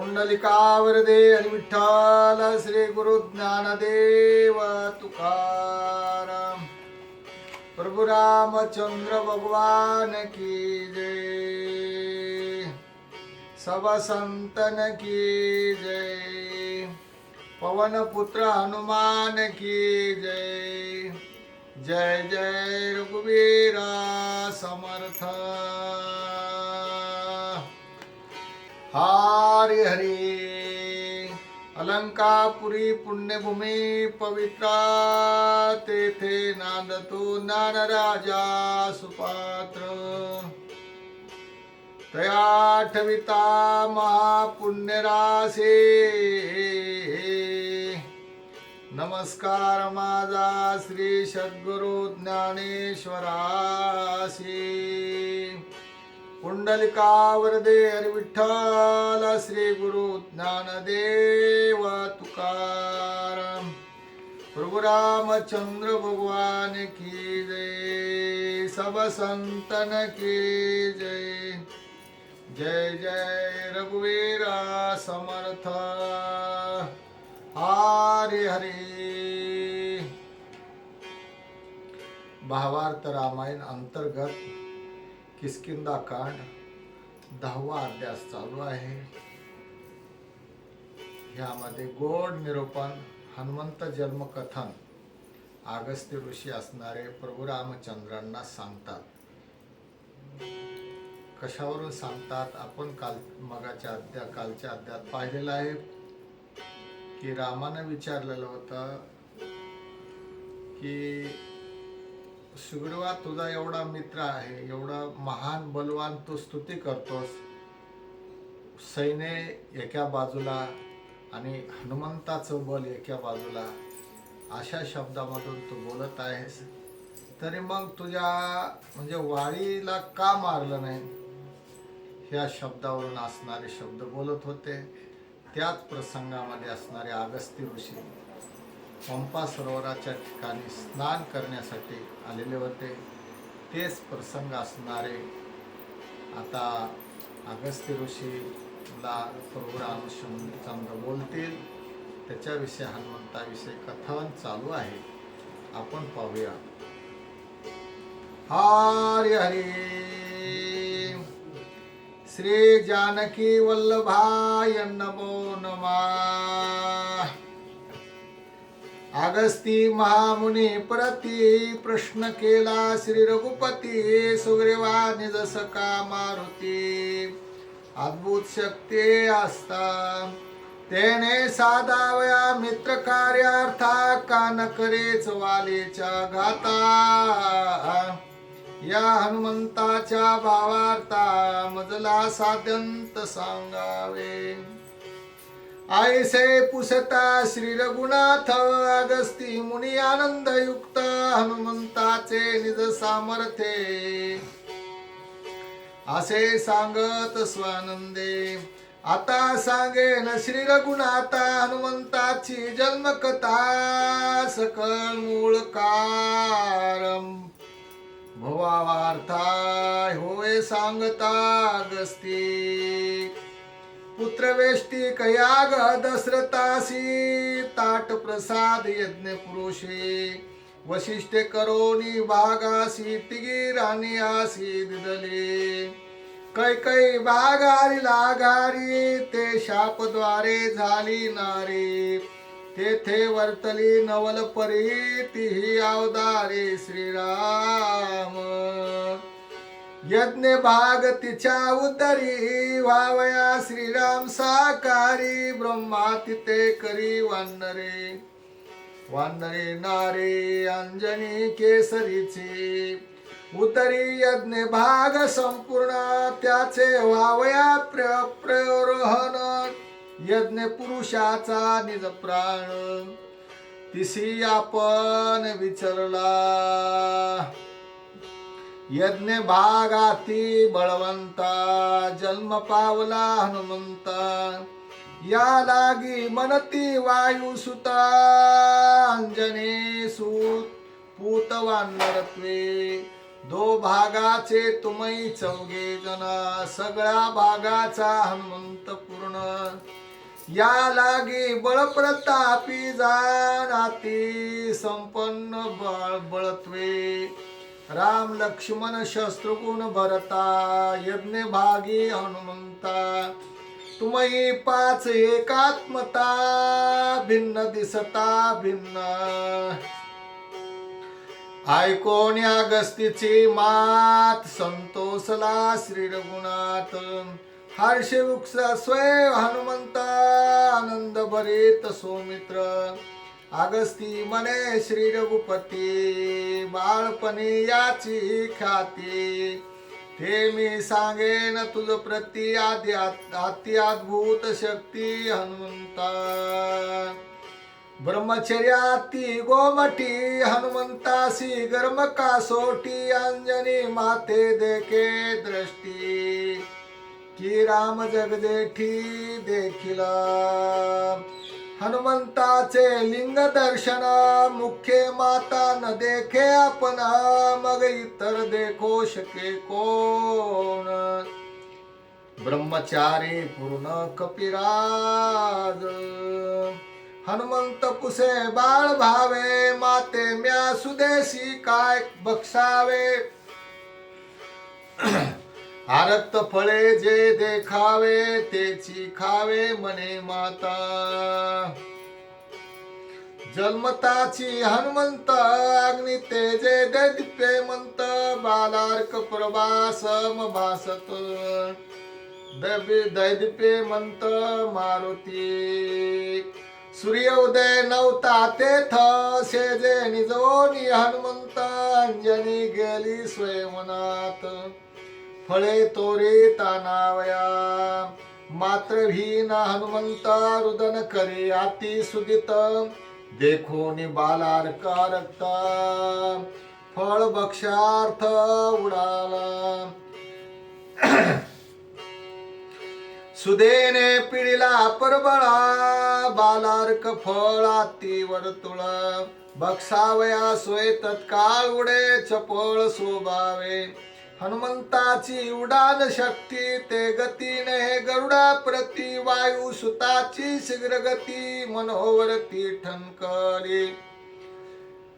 पुंडलिकावरदे हरी विठ्ठल श्री गुरु ज्ञानदेव तुकाराम प्रभु रामचंद्र भगवान की जय। सब संतन की जय। पवन पुत्र हनुमान की जय। जय जय रघुवीरा समर्थ। हरि हरि। अलंकापुरी पुण्यभूमी पवित्रा तेथे नांदतो ज्ञान राजा सुपात्र। तया ठविता महापुण्य रासे नमस्कार माझा श्री सद्गुरु ज्ञानेश्वरासी। पुंडलिकावरदे हरी विठ्ठल श्री गुरु ज्ञानदेव तुकाराम प्रभु रामचंद्र भगवान की जय। सब संतन की जय। जय जय रघुवीरा समर्थ। हरि हरि। भावार्थ रामायण अंतर्गत किष्किंधा कांड 10वा अध्याय चालू आहे। यामध्ये गोड निरूपण हनुमंत जन्मकथन अगस्त्य ऋषी असणारे प्रभू रामचंद्रांना सांगतात। कशावरून सांगतात आपण कालच्या अध्यायात पाहिलेलं आहे की रामाने विचारलेलं होतं की सुग्रीवा तुझा एवढा मित्र आहे, एवढा महान बलवान, तू स्तुती करतोस, सैन्य एका बाजूला आणि हनुमंताचं बल एका बाजूला, अशा शब्दामधून तू बोलत आहेस, तरी मग तुझ्या म्हणजे वाळीला का मारलं नाही, ह्या शब्दावरून असणारे शब्द बोलत होते। त्याच प्रसंगामध्ये असणारे अगस्त्य ऋषी पंपा सरोवराच्या ठिकाणी स्नान करण्यासाठी आलेले होते। तेच प्रसंग असणारे आता अगस्त्य ऋषीला प्रभू रामचंद्र बोलतील, त्याच्याविषयी हनुमंताविषयी कथन चालू आहे, आपण पाहूया। हरि हरि। श्री जानकी वल्लभाय नमो नमः। अगस्ती महामुनी प्रति प्रश्न केला श्री रघुपती सुग्रीवा निज सखा मारुती। अद्भुत शक्ती असता तेने साधावया मित्र कार्यार्था का न करेच वालीच्या घाता। या हनुमंताच्या भावार्था मजला साध्यंत सांगावे। ऐसे पुसता श्री रघुनाथ अगस्ती मुनी आनंद युक्त हनुमंताचे निज सामर्थ्ये असे सांगत स्वानंदे। आता सांगेन श्री रघुनाथा हनुमंताची जन्मकथा सकळ मूळ कारम भवार्था होय सांगता अगस्ती। पुत्रवेष्टी कयाग दशरथासी ताट प्रसाद यज्ञ पुरुषे वशिष्ठे करोनी भागासी तिगी राणी आसी दिदले। कैकई भागारी लागारी ते शापद्वारे झाली नारी। तेथे वर्तली नवल परी तिही अवतारे श्रीराम। यज्ञ भाग तिच्या उदरी व्हावया श्रीराम साकारी। ब्रह्मा तिथे करी वानरे वानरे नारे अंजनी केसरीचे। उदरी यज्ञ भाग संपूर्ण त्याचे व्हावया प्ररोहन। यज्ञ पुरुषाचा निज प्राण तिसी आपण विचारला। यज्ञ भागाती बळवंता जन्म पावला हनुमंता। या लागी मनती वायू सुता अंजनी सूत पूत वानरत्वे। दो भागाचे तुम्ही चौघे जण, सगळ्या भागाचा हनुमंत पूर्ण. या लागी बळ प्रतापी जानाती, संपन्न बळत्वे. राम लक्ष्मण शत्रुघ्न भरता, यज्ञ भागी हनुमंता. तुम्ही पाच एकात्मता, भिन्न दिसता भिन्न. ऐकोन अगस्तीची मात, संतोषला श्री रघुनाथ. हर्ष वृक्ष स्वय हनुमंता, आनंद भरित सौमित्र. अगस्ती म्हणे श्री रघुपती, बाळपणी याची ख्याती. ते मी सांगेन तुझ प्रति, अति अद्भुत शक्ती हनुमंता. ब्रह्मचर्याती गोमठी, हनुमंतासी गर्म कासोटी. अंजनी माथे देखे दृष्टी, की राम जगदेठी देखिला. हनुमंताचे लिंग दर्शन, मुख्य माता न देखे आपण. मग इतर देखो शके कोण. ब्रह्मचारी पूर्ण कपिराज, हनुमंत पुसे बाळ भावे. माते म्या सुदेशी काय बक्षावे. आरक्त फळे जे देखावे, तेची खावे म्हणे माता. जन्मताची हनुमंत, अग्नि तेजे दैदिप्यमंत. बालार्क प्रभासम भासत, दैदिप्यमंत मारुती. सूर्य उदय नव्हता तेथ, शेजे निजोनी हनुमंत. अंजनी गेली स्वयंवनात, फळे तोरे तानावया. मात्र भीन हनुमंत, रुदन करे अति सुदित. देखोनी बालार्क रक्त, फळ भक्षार्थ उडाला. सुदेने पिढीला परबळा, बालार्क फळ अति वर्तुळ. बक्षावया सोय तत्काळ उडे, चपळ शोभावे. हनुमंताची उडान शक्ती, ते गतीने गरुडा प्रती. वायू सुताची शीघ्र गती, मनोवरती ठणकली.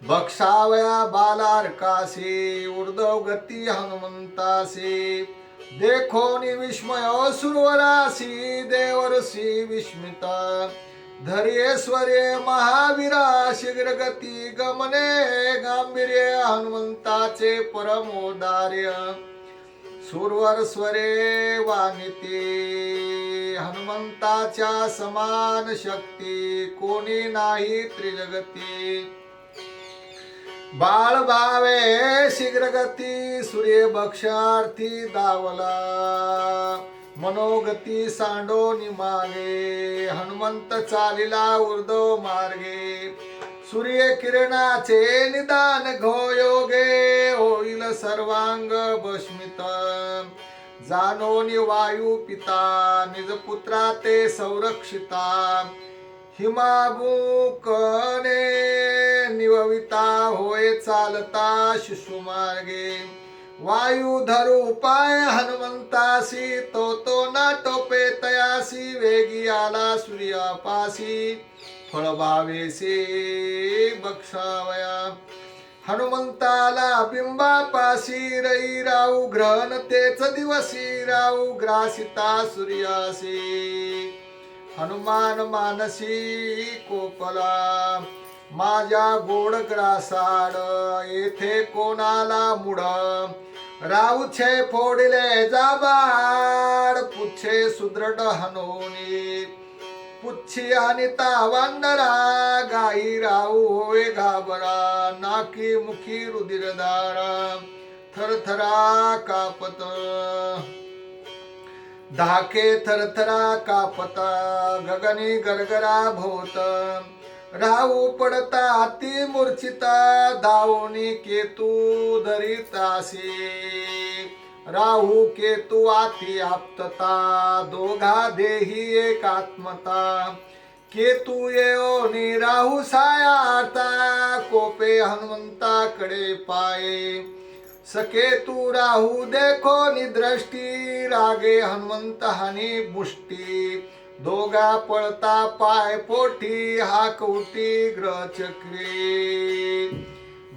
बक्षावया बालार्कासी, ऊर्ध्व गती हनुमंतासी. देखोनी विस्मय सुरवरासी, देवरसी विस्मिता. धैर्येश्वर्य महावीरा, शीघ्र गती गमने गांभीर्य. हनुमंताचे परमोदार्य, सुरवर स्वरे वानिती. हनुमंताच्या समान शक्ती, कोणी नाही त्रिजगती. बाळ भावे शीघ्र गती, सूर्य भक्षार्थी दावला. मनोगती सांडोनी मागे, हनुमंत चालिला ऊर्ध्व मार्गे. सूर्य किरणाचे निदान घोयोगे, होईल सर्वांग भस्मित. जाणोनी वायू पिता, निज पुत्रा ते संरक्षिता. हिमाबुकने निवविता, होय चालता शिशुमार्गे. वायू धरू पाय हनुमंतासी, तो ना टोपे तयासी. वेगी आला सूर्यापासी, फळभावेसे बक्षावया. हनुमंताला बिंबापाशी, रई राहू ग्रहण तेच दिवसी. राहू ग्रासिता सूर्यासी, हनुमान मानसी कोपला. माझ्या गोड ग्रासाड, येथे कोणाला मुड. राऊछे फोडिले जाबाड, पुच्छे सुदृढ हनोनी. पुच्छी आणि तावांडरा, गाई राहू होय घाबरा. नाकी मुखी रुधिरधारा, थरथरा कापत. धाके थरथरा कापता, गगनी गरगरा भोत. राहू पडता अति मूर्छिता, धावोनी केतू धरितासी. राहू केतू अति आप्तता, दोघा देही एकात्मता. केतू येओनी राहू सायाता, कोपे हनुमंताकडे पाये. सखे तू राहू देखो निदृष्टी रागे हनुमंत हानी मुष्टी दोघा पळता पाय पोटी हाक उटी ग्रह चक्री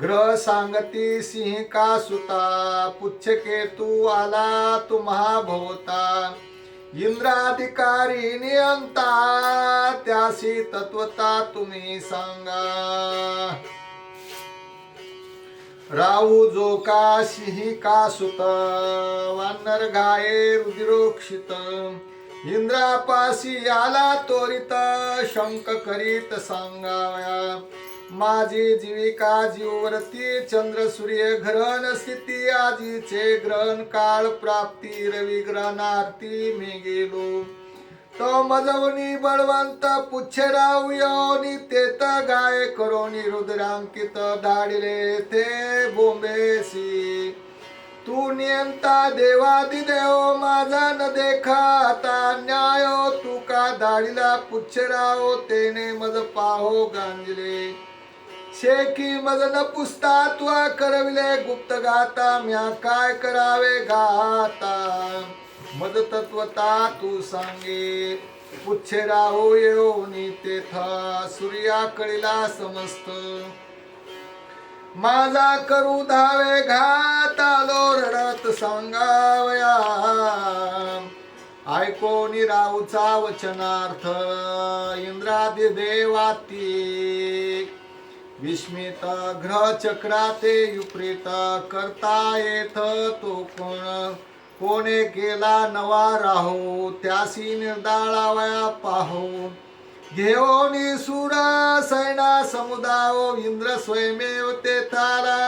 ग्रह सांगती सिंह का सुता पुच्छ केतू आला तुम्हा भोवता इंद्राधिकारी नियंता त्यासी तत्वता तुम्ही सांगा राहू जो का सिंही का सुत वानर गाये रुधिरोक्षित इंद्रापाशी आला त्वरित शंक करीत सांगाव्या माझी जीविका जीवरती चंद्र सूर्य ग्रहण स्थिती आजीचे ग्रहण काळ प्राप्ती रवी ग्रहणार्थी मी गेलो तो मजवनी बळवंत पुच्छे राहू योनी तेत गाय करोनी रुद्रांकित धाडिले ते बोंबेसी तू नियंता देवादिदेव माझा न देखा आता न्याय तू का दाढीला पुच्छे राहो तेने मज पाहो गांजले शेकी मज न पुसता त्वा करविले गुप्त गाता म्या काय करावे गाता मद तत्वता तू सांगे पुच्छे राहो येऊनी तेथा सूर्या कळीला समस्त माझा करू धावे घात आलो रडत सांगावया ऐकोनी राऊचा वचनार्थ इंद्रादी देवाती विस्मित ग्रह चक्राते युप्रेत करता येथ तो कोणे केला नवा राहो त्यासी निर्दाळावया पाहो घेऊनी सुर सैना समुदायो इंद्र स्वयमेव ते तारा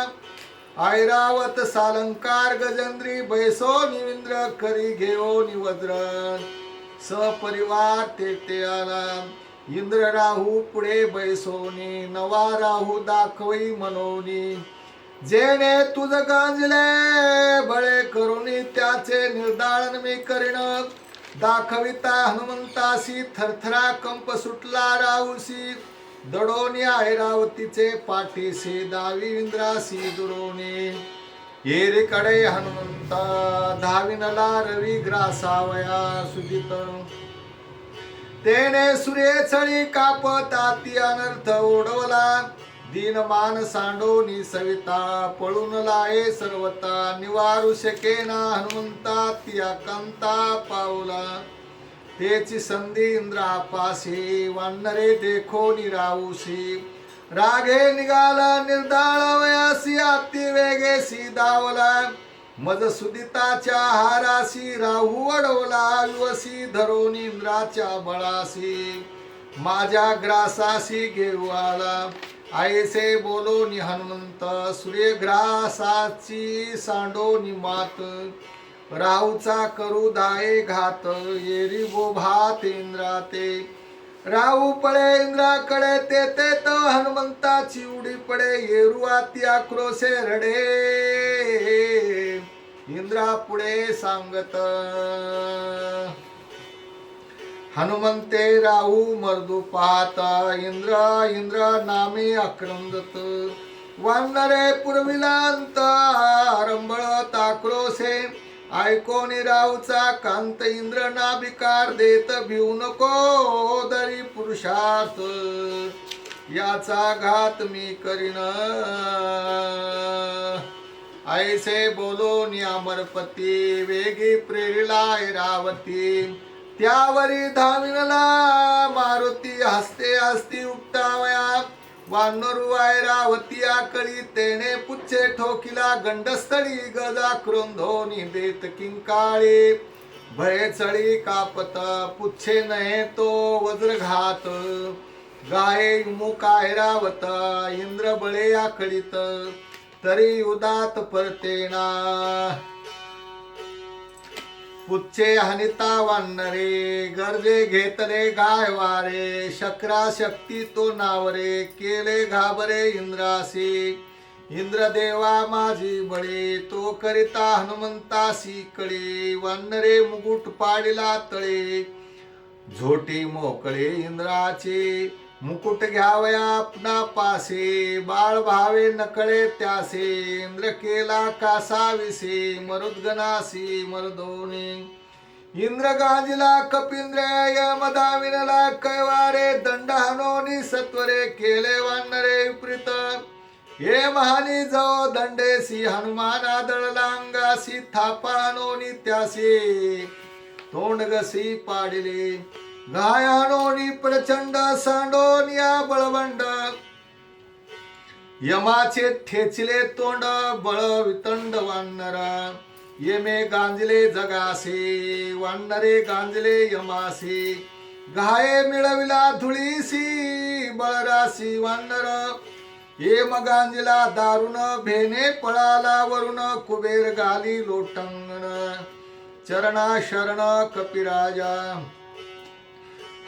ऐरावत सालंकार गजंद्री बैसो निविंद्र करी घेऊनी वज्र सपरिवार ते आला इंद्र राहू पुढे बैसोनी नवा राहू दाखवी मनोनी जेने तुझ गांजले बळे करुणी त्याचे निर्दाळन मी करीन दाखविता हनुमंतासी थरथरा कंप सुटला राहुसी दडोनी ऐरावतीचे पाठीसी दावी इंद्रासी दुरोनी येरीकडे हनुमंत धाविनला रवी ग्रासावया सुदित तेने सूर्य चळी कापताती अनर्थ ओढवला दीनमान सांडोनी सविता पळून लाये सर्वता निवारू शकेना हनुमंता तिया कांता पावला तेची संधी इंद्रापाशी वानरे देखो निराऊशी रागे निघाला निर्दाळवयासी अति वेगेसी धावला मज सुदिताच्या हारासी राहू अडवला युवसी धरून इंद्राच्या बळासी माझ्या ग्रासासी घेऊ आला आयसे बोलोनी हनुमंत सूर्यग्रासाची सांडोनी मात राहूचा करू दाये घात येरी गो भात इंद्राते राहू पळे इंद्राकडे ते तो हनुमंताची उडी पडे येरू अति आक्रोशे रडे इंद्रा पुढे सांगत हनुमंते राहू मर्दू पाहता इंद्र नामे आक्रंदत वानरे पुरविलांत आरंभळत आक्रोशे ऐकोनी राहूचा कांत इंद्र नाभिकार देत भिऊ नको दरी पुरुषार्थ याचा घात मी करीन ऐसे बोलोनी अमरपती वेगी प्रेरिला ऐरावती त्यावरी धाविनला मारुती हस्ते हस्ती उपटावया वानरू ऐरावती आकळी तेने पुच्छे ठोकिला गंडस्थळी गजा क्रोंधोनी देत किंकाळी भय चळी कापत पुच्छे नये तो वज्रघात गाये मुख ऐरावत इंद्र बळे आकळीत तरी उदात परतेना पुच्छे हनिता वानरे गरजे घेतले गाय वारे शक्रा शक्ती तो नावरे केले घाबरे इंद्रासी इंद्रदेवा माझी बळे तो करिता हनुमंतासी कळे वानरे मुकुट पाडिला तळे झोटी मोकळे इंद्राचे मुकुट घ्यावया आपणा पासे, बाळ भावे नकळे त्यासे, इंद्र केला कासा विसे, मरुद्गणासी मर्दोनी. इंद्र गाजिला कपिंद्र, यमदा विनला कैवारे, दंड हनोनी सत्वरे, केले वानरे विपरीत. हे महानी जो दंडेसी, हनुमाना दळला अंगासी, थापा हनोनी त्यासी, तोंडगसी पाडिले. गायानोनी प्रचंड, सांडोनिया बळवंड, यमाचे ठेचिले तोंड, बळ वितंड वानर. येमे गांजले जगासे, वानरे गांजले यमासे, घाये मिळविला धुळीसी, बळरासी वानर. येम गांजला दारुण, भेने पळाला वरुण, कुबेर गाली लोटंगण, चरणा शरण कपिराजा.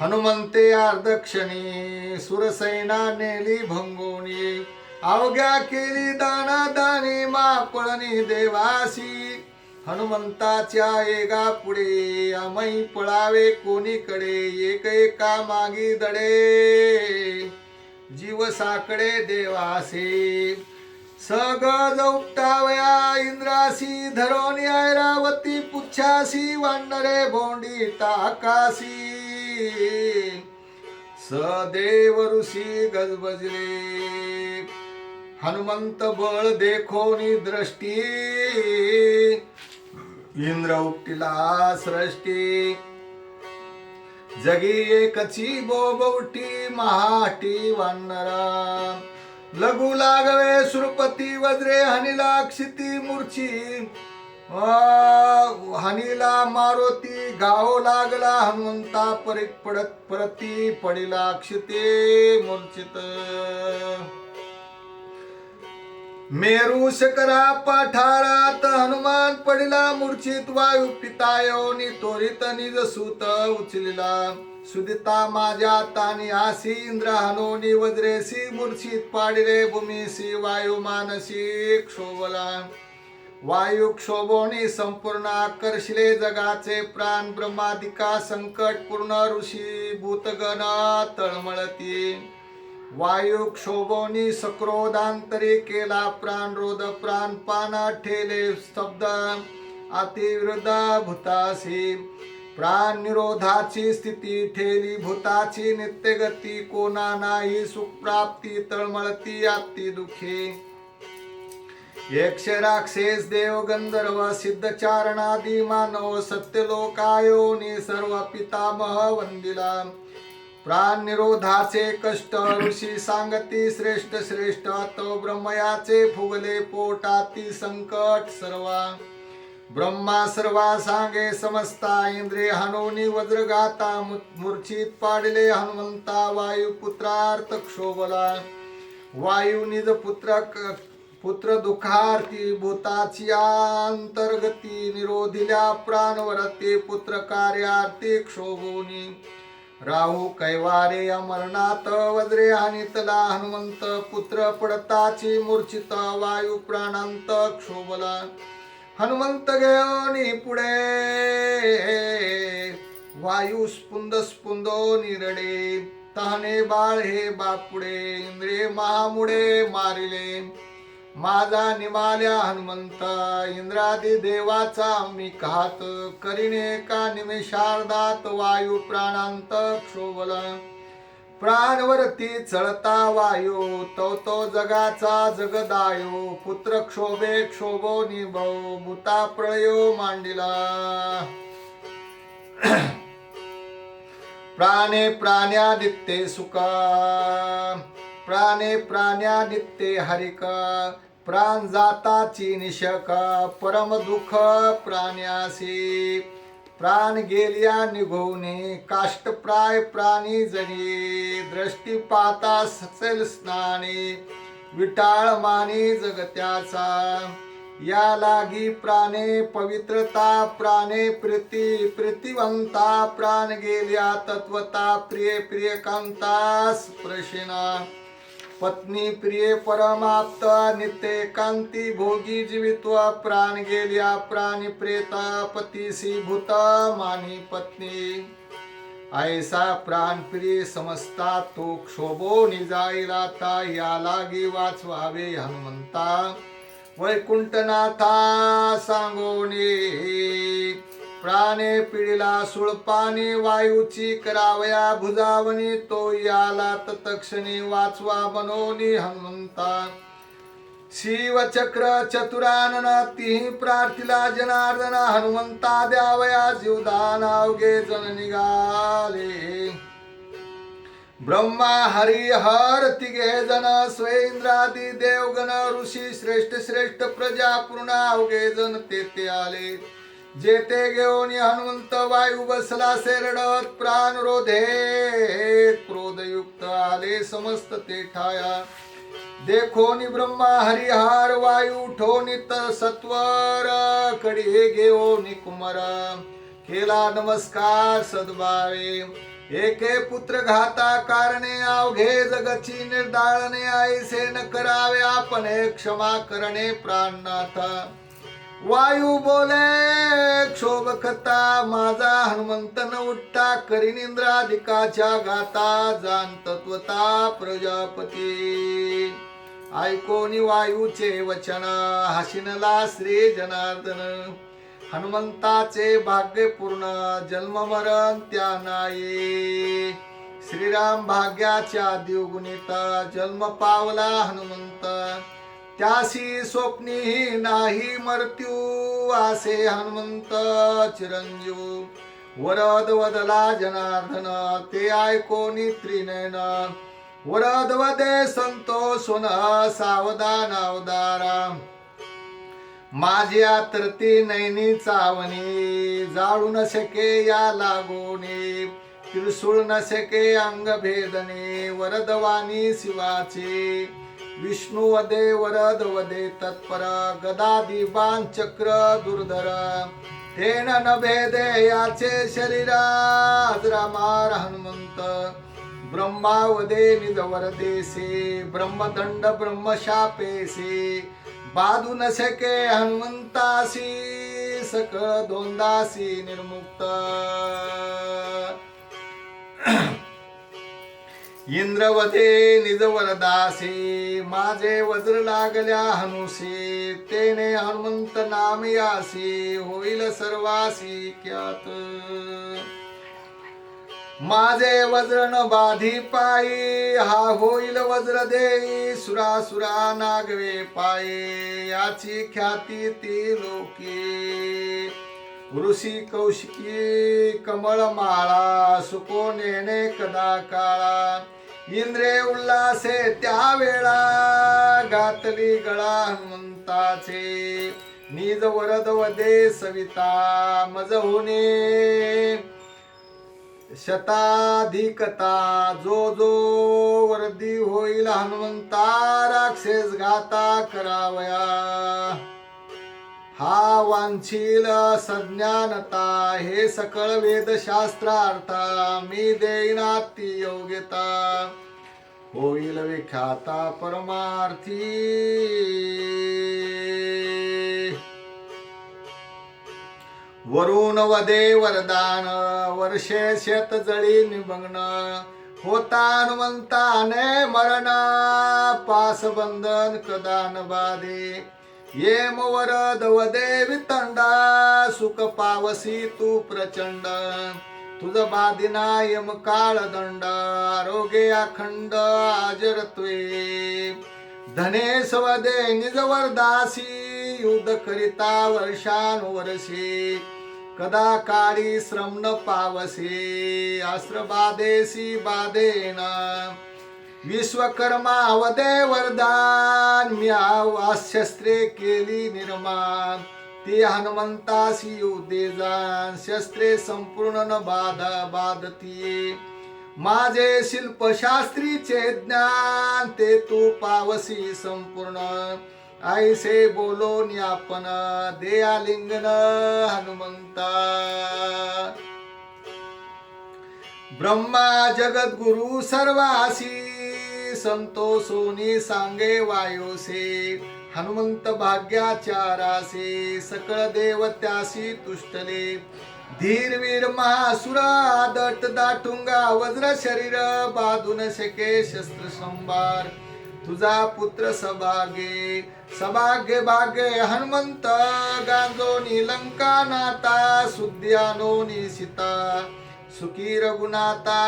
हनुमंते अर्धक्षणी, सुरसैना नेली भंगोनी, अवघ्या केली दाना दानी, मापळणी देवासी. हनुमंताच्या येगा पुढे, आम्ही पळावे कोणीकडे, एक एका मागी दडे, जीव साकडे देवासे. सगज उपटावया इंद्रासी, धरोनी ऐरावती पुच्छासी, वानरे भोंडी टाकासी. सदेव ऋषी गजबजले, हनुमंत बळ देखोनी दृष्टी, इंद्र उपटिला सृष्टी. जगी एकची बोबवटी, महाटी वानरा. लघु लागवे सुरपती, वज्रे हनिला क्षिती मूर्छी, हनीला मारुती, गाव लागला हनुमंता, परीत पडत परती, पडिला क्षिते मूर्छित. मेरू शकरा पाठारात, हनुमान पडिला मूर्छित, वायू पितायोनी त्वरित निज सूत उचलिला. सुदिता माझ्या तानी आसी, इंद्र हनोनी वज्रेसी, मूर्छित पाडिले भूमीसी, वायू मानसी क्षोभला. वायू क्षोभोनी संपूर्ण आकर्षिले जगाचे प्राण, ब्रह्मादिका संकट पूर्ण, ऋषी भूतगण तळमळती. वायू क्षोभोनी सक्रोधांतरी, केला प्राण रोध, प्राण पाना ठेले स्तब्ध, अतिविरुद्ध भूतासी. प्राण निरोधाची स्थिती ठेली भूताची, नित्यगती कोणा नाही, सुखप्राप्ती तळमळती अति दुःखी. यक्ष राक्षस देव गंधर्व सिद्ध चारणादी मानव, सत्यलोकायोनी सर्व पितामह वंदिला. प्राण निरोधाचे कष्ट ऋषी सांगती, श्रेष्ठ श्रेष्ठ तो ब्रह्मयाचे फुगले पोटाती संकट सर्वा. ब्रह्मा सर्वा सांगे समस्ता, इंद्रे हनोनी वज्रगाता, मूर्छित पाडिले हनुमंता, वायू पुत्रार्थ क्षोभला. वायू निज पुत्र दुःखार्थी, भूताची अंतर्गती, निरोधिल्या प्राणवरते, पुत्र कार्यार्थी क्षोभोनी. राहू कैवारे अमरनाथ, वज्रे हानितला हनुमंत, पुत्र पडताची मूर्छित, वायू प्राणांत क्षोभला. हनुमंत घेऊनी पुढे, वायू स्पुंद स्पुंदो निरडे, तहने बाळ हे बापुडे, इंद्रिय महामुडे मारिले. माझा निमाल्या हनुमंता, इंद्रादी देवाचा मी घात, करीने का निमेषार्धात, वायू प्राणांत क्षोभला. प्राणवरती चळता वायू, तो जगाचा जगदायो, पुत्र क्षोभे क्षोभो निभव, भूता प्रळयो मांडिला. प्राणे प्राण्यादित्ये सुका, प्राणे प्राण्यादित्ये हरिका, प्राण जाताची निशका, परम दुःख प्राण्यासी. प्राण गेल्या निघोने, काष्टप्राय प्राणी जणी, दृष्टी पाता सचल स्नाने, विटाळ माने जगत्याचा. या लागी प्राणे पवित्रता, प्राणे प्रीती प्रीतिवंता, प्राण गेल्या तत्वता, प्रिय प्रियकांतास प्रशिना. पत्नी प्रिय परमाप्त, नित्य कांती भोगी जीवित्व, प्राण गेल्या प्राणी प्रेता, पतीसी भूत मानी पत्नी. ऐसा प्राणप्रिय समजता तो क्षोभो निजाईला ता या लागी वाचवावे हनुमंता वैकुंठनाथा सांगोनी प्राणे पिढीला सुळपानी वायूची करावया भुजावनी तो याला तत्क्षणी वाचवा बनोनी हनुमंता शिवचक्र चतुरानन तिही प्रार्थिला जनार्दन हनुमंता द्यावया जीवदान अवघे जण निघाले ब्रह्मा हरी हर तिघे जण स्वैंद्रादी देवगण ऋषी श्रेष्ठ श्रेष्ठ प्रजा पूर्ण अवघे जण तेथे आले जेते घेऊन हनुमंत वायू बसला सेरडत प्राण रोधे क्रोधयुक्त आले समस्त ते ठाया देखोनी ब्रह्मा हरिहार वायू ठोनित सत्वर कडी घेऊनी कुमार केला नमस्कार सद्भावे एके पुत्र घाता कारणे अवघे जगची निर्दाळणे ऐसे न करावे आपणे क्षमा करणे प्राणनाथ वायू बोले क्षोभ कथा माझा हनुमंत न उठता करीन इंद्राधिकाच्या गाता जाण तत्वता प्रजापती ऐकोनी वायूचे वचन हसिनला श्री जनार्दन हनुमंताचे भाग्य पूर्ण जन्म मरण त्या नाही श्रीराम भाग्याच्या द्विगुणित जन्म पावला हनुमंत त्यासी स्वप्नीही नाही मृत्यू असे हनुमंत चिरंजीव वरद वदला जनार्दन ते ऐकोनी त्रिनयन वरद वदे संतोषोन सावधान अवदारा माझ्या तरती नैनी चावणी जाळू न शके या लागोने त्रिशूळ न शके अंग भेदने वरदवाणी शिवाचे विष्णु वदे वरद वदे तत्पर गदादी बाण चक्र दुर्धर तेन न भेदे याचे शरीरा रामार हनुमंत ब्रह्मा वदे निज वरदेसे ब्रह्मदंड ब्रह्मशापेसे बाधू न शके हनुमंतासी सकळ दोंदासी निर्मुक्त इंद्रवदे निज वरदासी माझे वज्र लागल्या हनुसी तेने हनुमंत नाम यासी होईल सर्वासी ख्यात माझे वज्र न बाधी पायी हा होईल वज्र देई सुरासुरा नागवे पायी याची ख्याती ती लोके ऋषी कौशिकी कमळ माळा सुको नेणे कदा काळा इंद्रे उल्हासे त्यावेळा घातली गळा हनुमंताचे निज वरद वदे सविता मज होणे शताधिकता जो जो वर्दी होईल हनुमंता राक्षस घाता करावया हा वांछील सज्ञानता हे सकळ वेदशास्त्रार्था मी देईना ती योग्यता होईल विख्याता परमार्थी वरुण वदे वरदान वर्षे शेत जळी निमग्न होता हनुमंताने मरण पास बंधन कदा न बाधे येम वरद वदे वितंडा सुख पावसी तू प्रचंड तुझ बादिना यम काळ दंड आरोग्य अखंड आजरत्वे धनेश वदे निज वरदासी युद्ध करिता वर्षानुवर्षे कदा काळी श्रम न पावसे अस्त्र बाधेसी बाधेना विश्वकर्मा वदे वरदान म्या शस्त्रे केली निर्माण ती हनुमंतासी युद्धे जाण शस्त्रे संपूर्ण न बाधा बाधती माझे शिल्पशास्त्रीचे ज्ञान ते तू पावसी संपूर्ण ऐसे बोलोनी आपण देयालिंगन हनुमंता ब्रह्मा जगत गुरु सर्वासी संतोषोनी सांगे वायोसे हनुमंत भाग्याचारासे सकळ देव त्यासी तुष्टले धीरवीर महासुर आदट दाटुंगा वज्र शरीर बाधून शके शस्त्र संभार तुझा पुत्र सभागे सभाग्य भाग्य हनुमंत गांजोनी लंका नाता सुद्यानोनी सीता सुखी रघुनाथा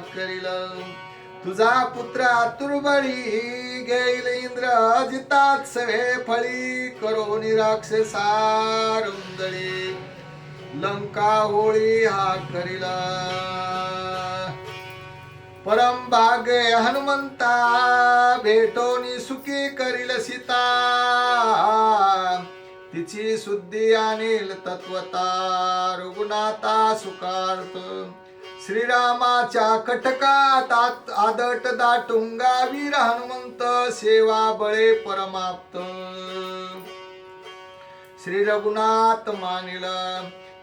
करील तुझा पुत्र आतुरबळी घेईल इंद्र अजितात सवे फळी करोनी राक्षसा रुंदळी लंका होळी हा करीला परम भाग्य हनुमंता भेटोनी सुखी करील सीता तिची शुद्धी आणील तत्वता रघुनाथा सुखार्थ श्रीरामाच्या कटकात आदट दाटुंगा वीर हनुमंत सेवा बळे परमाप्त श्री रघुनाथ मानिल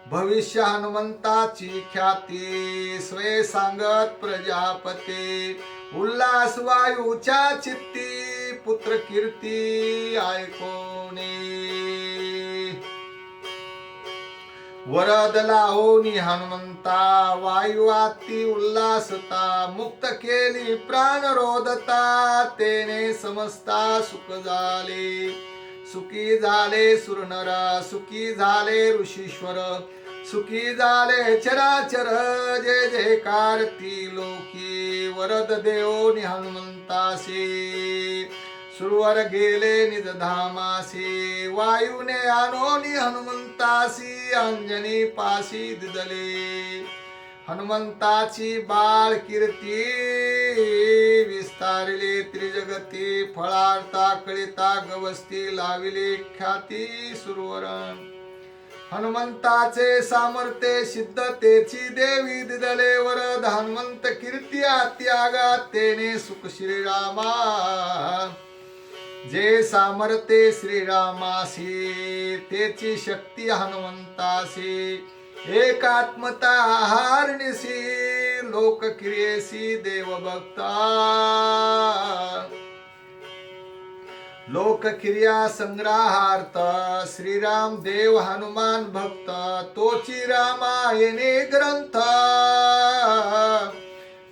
भविष्य हनुमंताची ख्याती स्वय सांगत प्रजापती उल्हास वायूच्या चित्ती पुत्र कीर्ती ऐकोनी वरद लावोनी हनुमंता वायू आती उल्हासता मुक्त केली प्राण रोदता तेने समस्ता सुख झाले सुखी झाले सुरनरा सुखी झाले ऋषीश्वर सुखी झाले चराचर जय जयकार ती लोकी वरद देवोनी हनुमंतासी सुरवर गेले निज धामासी वायूने आणोनी हनुमंतासी अंजनी पाशी दिदले हनुमंताची बाळ कीर्ती विस्तारिले त्रिजगती फळार्ता कळिता गवस्ती लाविले ख्याती सुरवर हनुमंताचे सामर्थ्य सिद्धतेची देवी दिदले वरद हनुमंत कीर्ती त्यागा तेने सुख श्रीरामा जे सामर्थ्य श्रीरामासी तेची शक्ती हनुमंतासी एकात्मता हारणीसी लोक क्रियेसी देवभक्ता लोकक्रिया संग्रहार्थ श्रीराम देव हनुमान भक्त तोची रामायणे ग्रंथ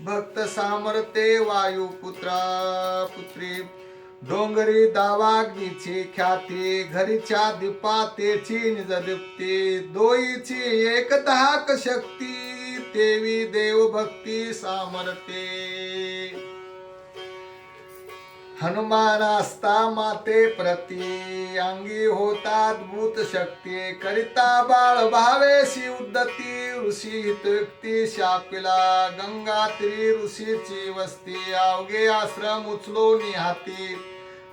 भक्त सामर्थ्य वायुपुत्रा पुत्री डोंगरी दावाग्नीची ख्याती घरीच्या दीपातेची निजदीप्ती दोईची एक धाक शक्ती देवी देवभक्ती सामर्थ्ये हनुमान असता माते प्रती अंगी होतात भूत शक्ती करिता बाळ भावेशी उद्धती ऋषी हितयुक्ती शापिला गंगा त्री ऋषीची वस्ती अवघे आश्रम उचलो निहाती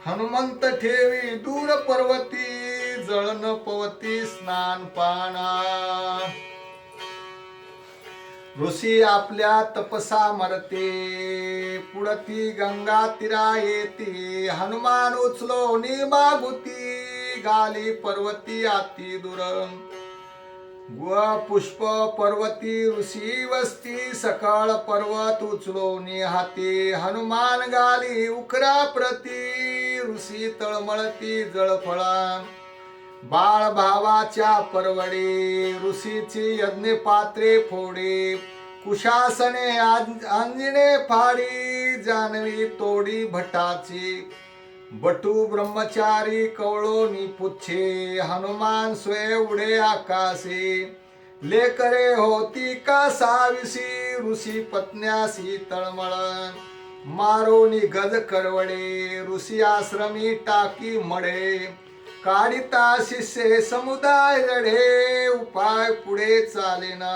हनुमंत ठेवी दूर पर्वती जळन पवती स्नान पाना ऋषी आपल्या तपसा मरते पुढती गंगा तिरा येती हनुमान उचलो निमागुती गाली पर्वती आती दूर पुष्प पर्वती ऋषी वस्ती सकाळ पर्वत उचलो निहाती हनुमान गाली उकरा प्रती ऋषी तळमळती जळफळा बाळ भावाच्या परवडे ऋषीची यज्ञ पात्रे फोडे कुशासने अंजने फाडी जानवी तोडी भटाची बटू ब्रह्मचारी कवळोनी पुच्छे हनुमान स्वय उडे आकाशी लेकरे होती का साविसी ऋषी पत्न्यासी तळमळण मारोनी गज करवडे ऋषी आश्रमी टाकी मडे काढिता शिष्ये समुदाय लढे उपाय पुढे चालेना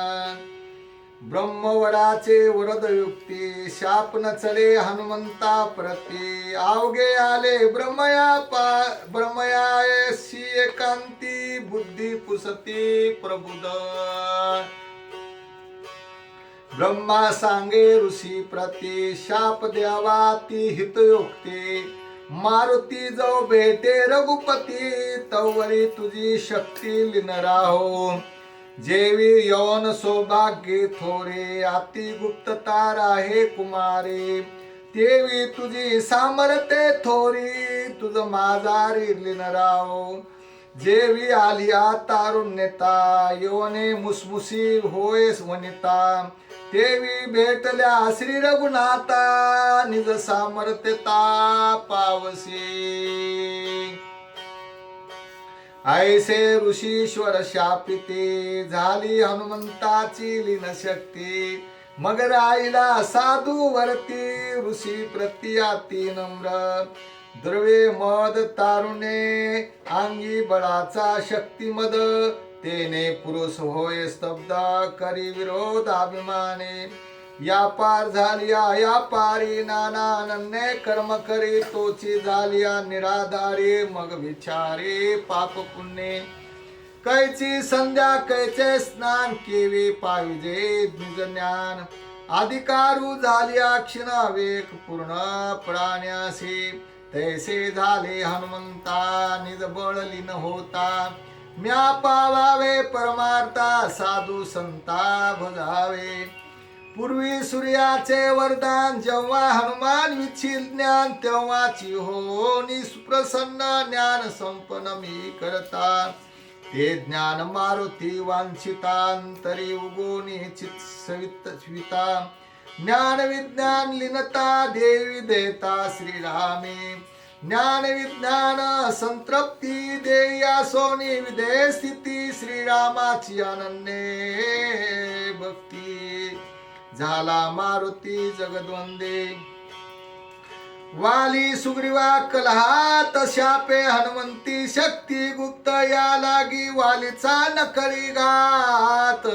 ब्रह्मवराचे वरदयुक्ती शाप न चले हनुमंता प्रती अवघे आले ब्रह्मयाशी एकांती बुद्धी पुसती प्रबुद ब्रह्मा सांगे ऋषी प्रती शाप द्यावा ती हितयुक्ती मारुती जो भेटे रघुपती तवरी तुझी शक्ती लीन राहो जेवी यौन सौभाग्य थोरे अति गुप्तता राहे कुमारे तेवी तुझी सामर्थ्य थोरी तुझ माझारी लीन राहो जेवी आलिया तारुण्यता यवने मुसमुसी होय वनिता तेवी भेटल्या श्री रघुनाथा निज सामर्थ्यता पावसी ऐसे ऋषीश्वर शापिते झाली हनुमंताची लीन शक्ती मग राहिला साधू वरती ऋषी प्रत्याती नम्र द्रवे मद तारुणे अंगी बळाचा शक्तिमद तेने पुरुष होय स्तब्ध करी विरोध अभिमाने या पार झालिया या पारी नाना अनन्य कर्म करी तोची झालिया निराधारी मग विचारे पाप पुण्य कैची संध्या कैचे स्नान केवे पाहिजे निज ज्ञान अधिकारू झालिया क्षणावेक पूर्ण प्राण्यासी तैसे झाले हनुमंता निज बळ लीन होता म्या पावावे परमार्था साधू संता भजावे पूर्वी सूर्याचे वरदान जेव्हा हनुमान विच्छिल ज्ञान तेव्हाची होनी सुप्रसन्न ज्ञान संपन्न मी करता ते ज्ञान मारुती वांछितांतरी उगोनी चित सविता ज्ञान विज्ञान लीनता देवी देता श्रीरामे ज्ञान विज्ञान संतृप्ती देया सोनी विदे स्थिती श्रीरामाची अनन्य भक्ती झाला मारुती जगद्वंदे वाली सुग्रीवा कलहात शापे हनुमंती शक्ती गुप्त या लागी वालीचा नकरी घात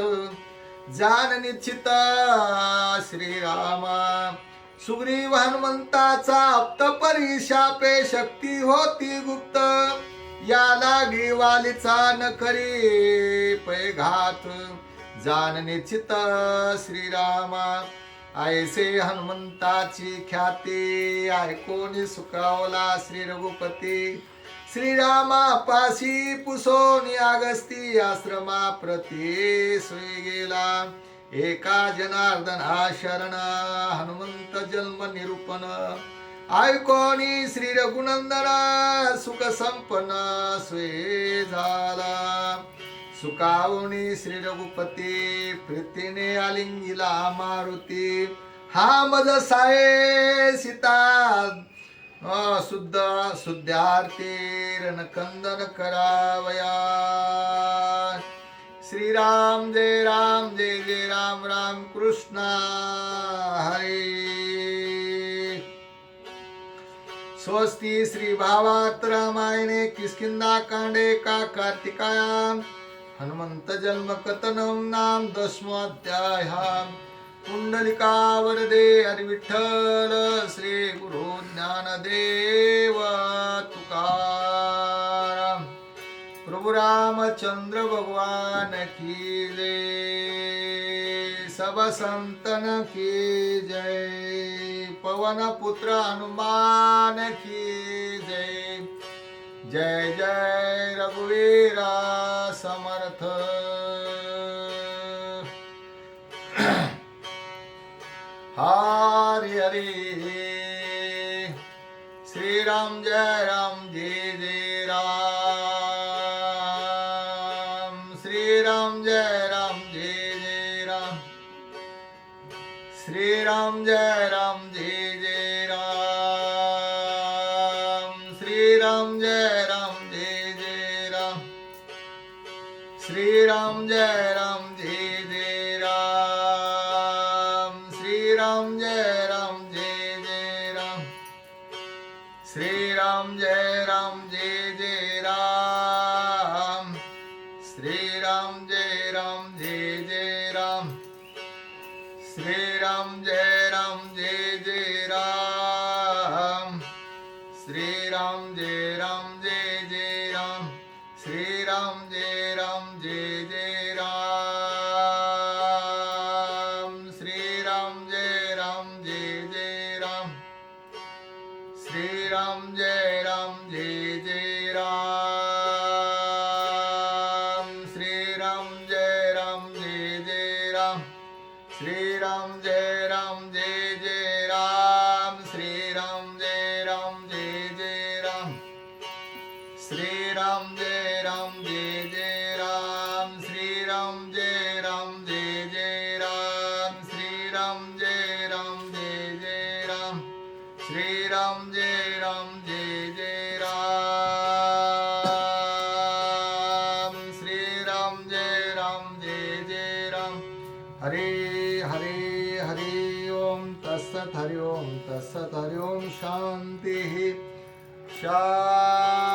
जान निश्चित श्रीरामा सुग्रीव हनुमंताचा अप्त परी शापे शक्ती होती गुप्त या लागी वालीचा नकरी पै घात जान निश्चित श्रीरामा ऐसे हनुमंताची ख्याती ऐकोनी सुखावला श्री रघुपती श्रीरामा पाशी पुसोनी अगस्ती आश्रमा प्रती सोई गेला एका जनार्दना शरण हनुमंत जन्म निरूपण ऐकोनी श्री रघुनंदन सुख संपन्न सोय झाला सुखावणी श्री रघुपती प्रीतीने आलिंगिला मारुती हा मज साये सीता शुद्ध शुद्धार्थी रणकंदन करावया श्रीराम जय राम राम कृष्ण हरे स्वस्ति श्री भावात रामायणे किष्किंधा कांडे का कार्तिकायाम हनुमंत जन्म कथनम नाम 10वां अध्याय कुंडलिका वरदे हरि विठ्ठल श्री गुरु ज्ञानदेव तुकाराम प्रभु रामचंद्र भगवान की जय सब संतन की जय पवन पुत्र हनुमान की जय जय जय रघुवीरा समर्थ हरि हरि श्री राम जय जय राम श्री राम जय जय राम श्री राम जय जय राम श्री राम जय जय राम श्री राम जय जय राम श्री राम जय जय राम श्री राम जय जय राम श्री राम जय जय राम श्री राम जय जय राम श्री राम जय जय राम श्री राम जय जय राम श्री राम जय जय राम श्री राम जय जय राम श्री राम जय जय राम श्री राम जय जय राम श्री राम जय जय राम श्री राम जय श्रीराम जय जय राम, श्रीराम जय जय राम, हरे हरे हरे ओम तत्सत, हरि ओम तत्सत, हरि ओम शांति शांति।